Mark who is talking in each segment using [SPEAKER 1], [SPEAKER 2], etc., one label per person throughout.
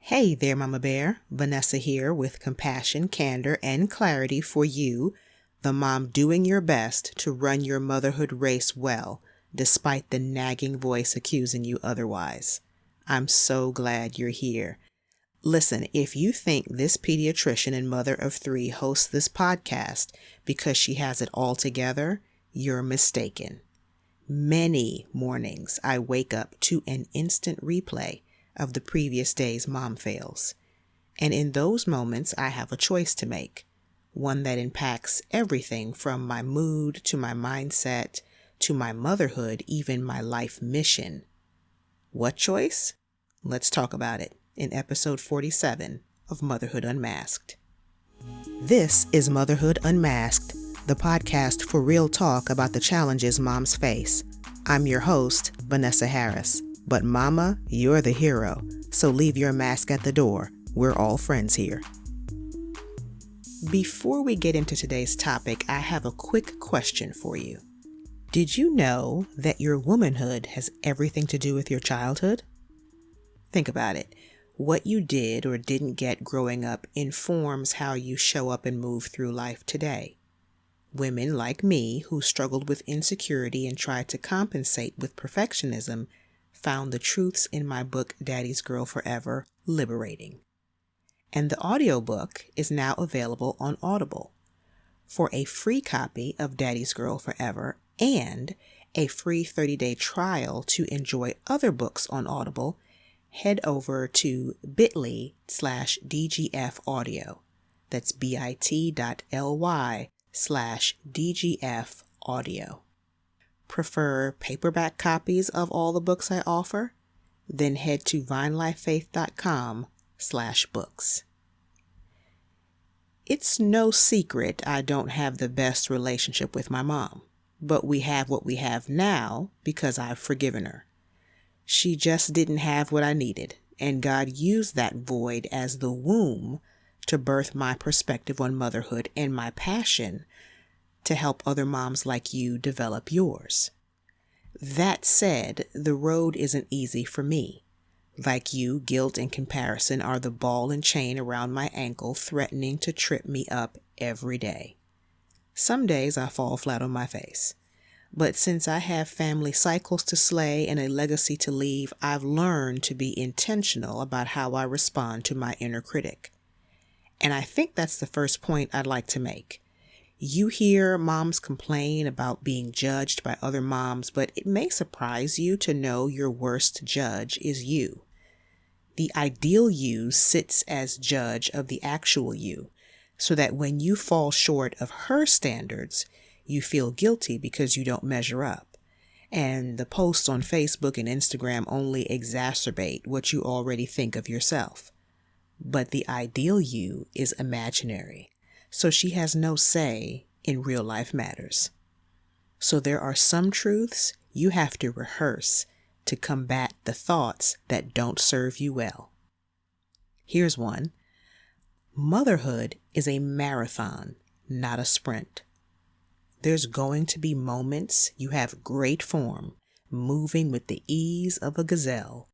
[SPEAKER 1] Hey there, Mama Bear. Vanessa here with compassion, candor, and clarity for you, the mom doing your best to run your motherhood race well, despite the nagging voice accusing you otherwise. I'm so glad you're here. Listen, if you think this pediatrician and mother of three hosts this podcast because she has it all together, you're mistaken. Many mornings I wake up to an instant replay of the previous day's mom fails. And in those moments, I have a choice to make, one that impacts everything from my mood to my mindset to my motherhood, even my life mission. What choice? Let's talk about it in episode 47 of Motherhood Unmasked. This is Motherhood Unmasked, the podcast for real talk about the challenges moms face. I'm your host, Vanessa Harris. But Mama, you're the hero, so leave your mask at the door. We're all friends here. Before we get into today's topic, I have a quick question for you. Did you know that your womanhood has everything to do with your childhood? Think about it. What you did or didn't get growing up informs how you show up and move through life today. Women like me, who struggled with insecurity and tried to compensate with perfectionism, found the truths in my book, Daddy's Girl Forever, liberating. And the audiobook is now available on Audible. For a free copy of Daddy's Girl Forever and a free 30-day trial to enjoy other books on Audible, head over to bit.ly/DGF audio. That's bit.ly/DGF audio. Prefer paperback copies of all the books I offer? Then head to vinelifefaith.com/books. It's no secret I don't have the best relationship with my mom, but we have what we have now because I've forgiven her. She just didn't have what I needed, and God used that void as the womb to birth my perspective on motherhood and my passion to help other moms like you develop yours. That said, the road isn't easy for me. Like you, guilt and comparison are the ball and chain around my ankle, threatening to trip me up every day. Some days I fall flat on my face. But since I have family cycles to slay and a legacy to leave, I've learned to be intentional about how I respond to my inner critic. And I think that's the first point I'd like to make. You hear moms complain about being judged by other moms, but it may surprise you to know your worst judge is you. The ideal you sits as judge of the actual you, so that when you fall short of her standards, you feel guilty because you don't measure up. And the posts on Facebook and Instagram only exacerbate what you already think of yourself. But the ideal you is imaginary. So she has no say in real life matters. So there are some truths you have to rehearse to combat the thoughts that don't serve you well. Here's one. Motherhood is a marathon, not a sprint. There's going to be moments you have great form, moving with the ease of a gazelle,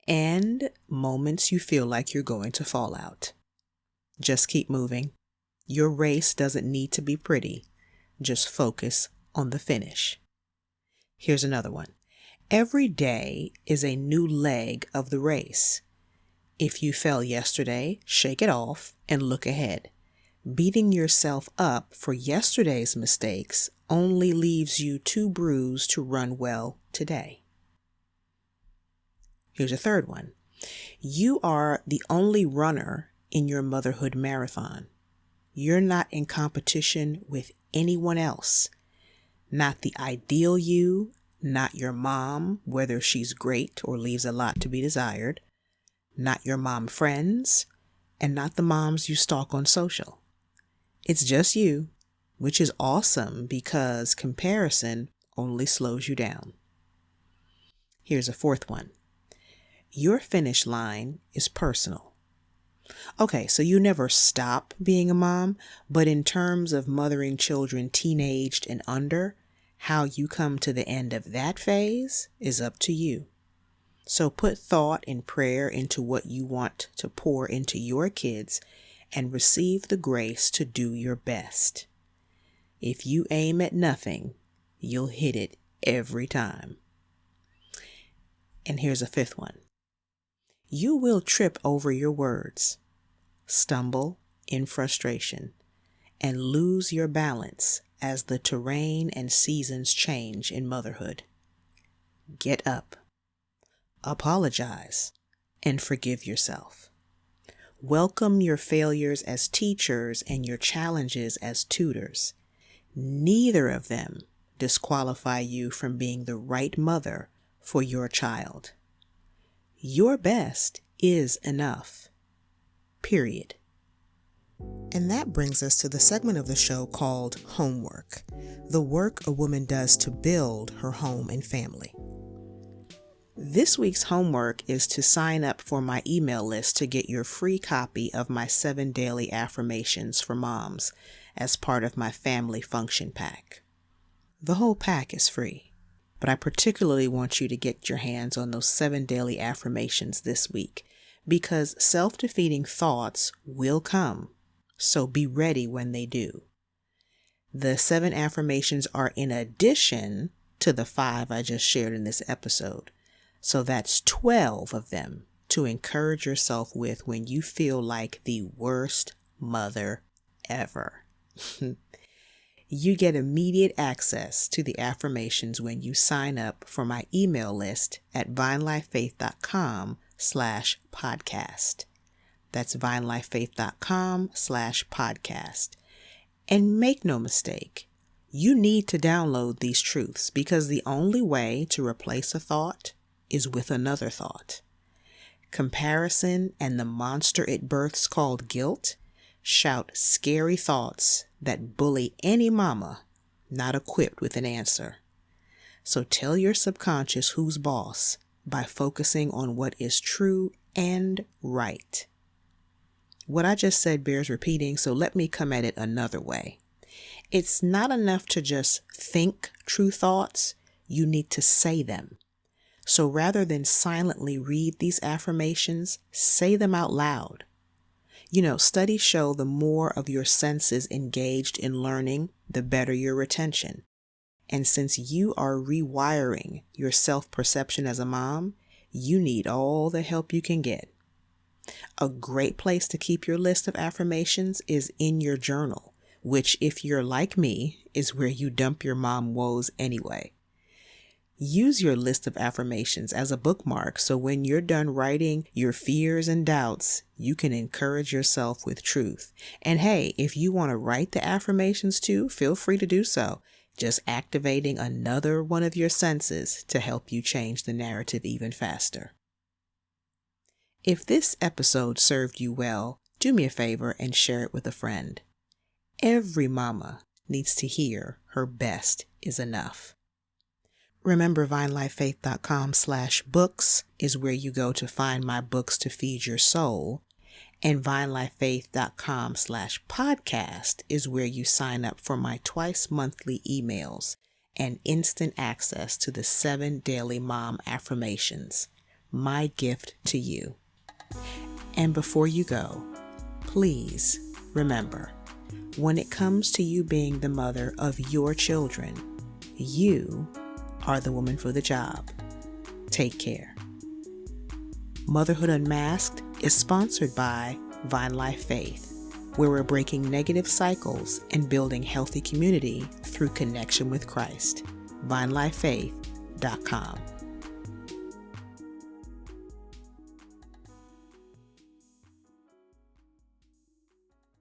[SPEAKER 1] and moments you feel like you're going to fall out. Just keep moving. Your race doesn't need to be pretty. Just focus on the finish. Here's another one. Every day is a new leg of the race. If you fell yesterday, shake it off and look ahead. Beating yourself up for yesterday's mistakes only leaves you too bruised to run well today. Here's a third one. You are the only runner in your motherhood marathon. You're not in competition with anyone else. Not the ideal you, not your mom, whether she's great or leaves a lot to be desired, not your mom friends, and not the moms you stalk on social. It's just you, which is awesome because comparison only slows you down. Here's a fourth one. Your finish line is personal. Okay, so you never stop being a mom, but in terms of mothering children teenaged and under, how you come to the end of that phase is up to you. So put thought and prayer into what you want to pour into your kids and receive the grace to do your best. If you aim at nothing, you'll hit it every time. And here's a fifth one. You will trip over your words, stumble in frustration, and lose your balance as the terrain and seasons change in motherhood. Get up, apologize, and forgive yourself. Welcome your failures as teachers and your challenges as tutors. Neither of them disqualify you from being the right mother for your child. Your best is enough. Period. And that brings us to the segment of the show called Homework, the work a woman does to build her home and family. This week's homework is to sign up for my email list to get your free copy of my 7 daily affirmations for moms as part of my family function pack. The whole pack is free, but I particularly want you to get your hands on those 7 daily affirmations this week because self-defeating thoughts will come, so be ready when they do. The 7 affirmations are in addition to the 5 I just shared in this episode. So that's 12 of them to encourage yourself with when you feel like the worst mother ever. You get immediate access to the affirmations when you sign up for my email list at vinelifefaith.com/podcast. That's vinelifefaith.com/podcast. And make no mistake, you need to download these truths because the only way to replace a thought is with another thought. Comparison and the monster it births called guilt shout scary thoughts that bully any mama not equipped with an answer. So tell your subconscious who's boss by focusing on what is true and right. What I just said bears repeating, so let me come at it another way. It's not enough to just think true thoughts, you need to say them. So rather than silently read these affirmations, say them out loud. Studies show the more of your senses engaged in learning, the better your retention. And since you are rewiring your self-perception as a mom, you need all the help you can get. A great place to keep your list of affirmations is in your journal, which, if you're like me, is where you dump your mom woes anyway. Use your list of affirmations as a bookmark so when you're done writing your fears and doubts, you can encourage yourself with truth. And hey, if you want to write the affirmations too, feel free to do so, just activating another one of your senses to help you change the narrative even faster. If this episode served you well, do me a favor and share it with a friend. Every mama needs to hear her best is enough. Remember, vinelifefaith.com/books is where you go to find my books to feed your soul, and vinelifefaith.com/podcast is where you sign up for my twice monthly emails and instant access to the 7 daily mom affirmations, my gift to you. And before you go, please remember, when it comes to you being the mother of your children, you are the woman for the job. Take care. Motherhood Unmasked is sponsored by Vine Life Faith, where we're breaking negative cycles and building healthy community through connection with Christ. VineLifeFaith.com.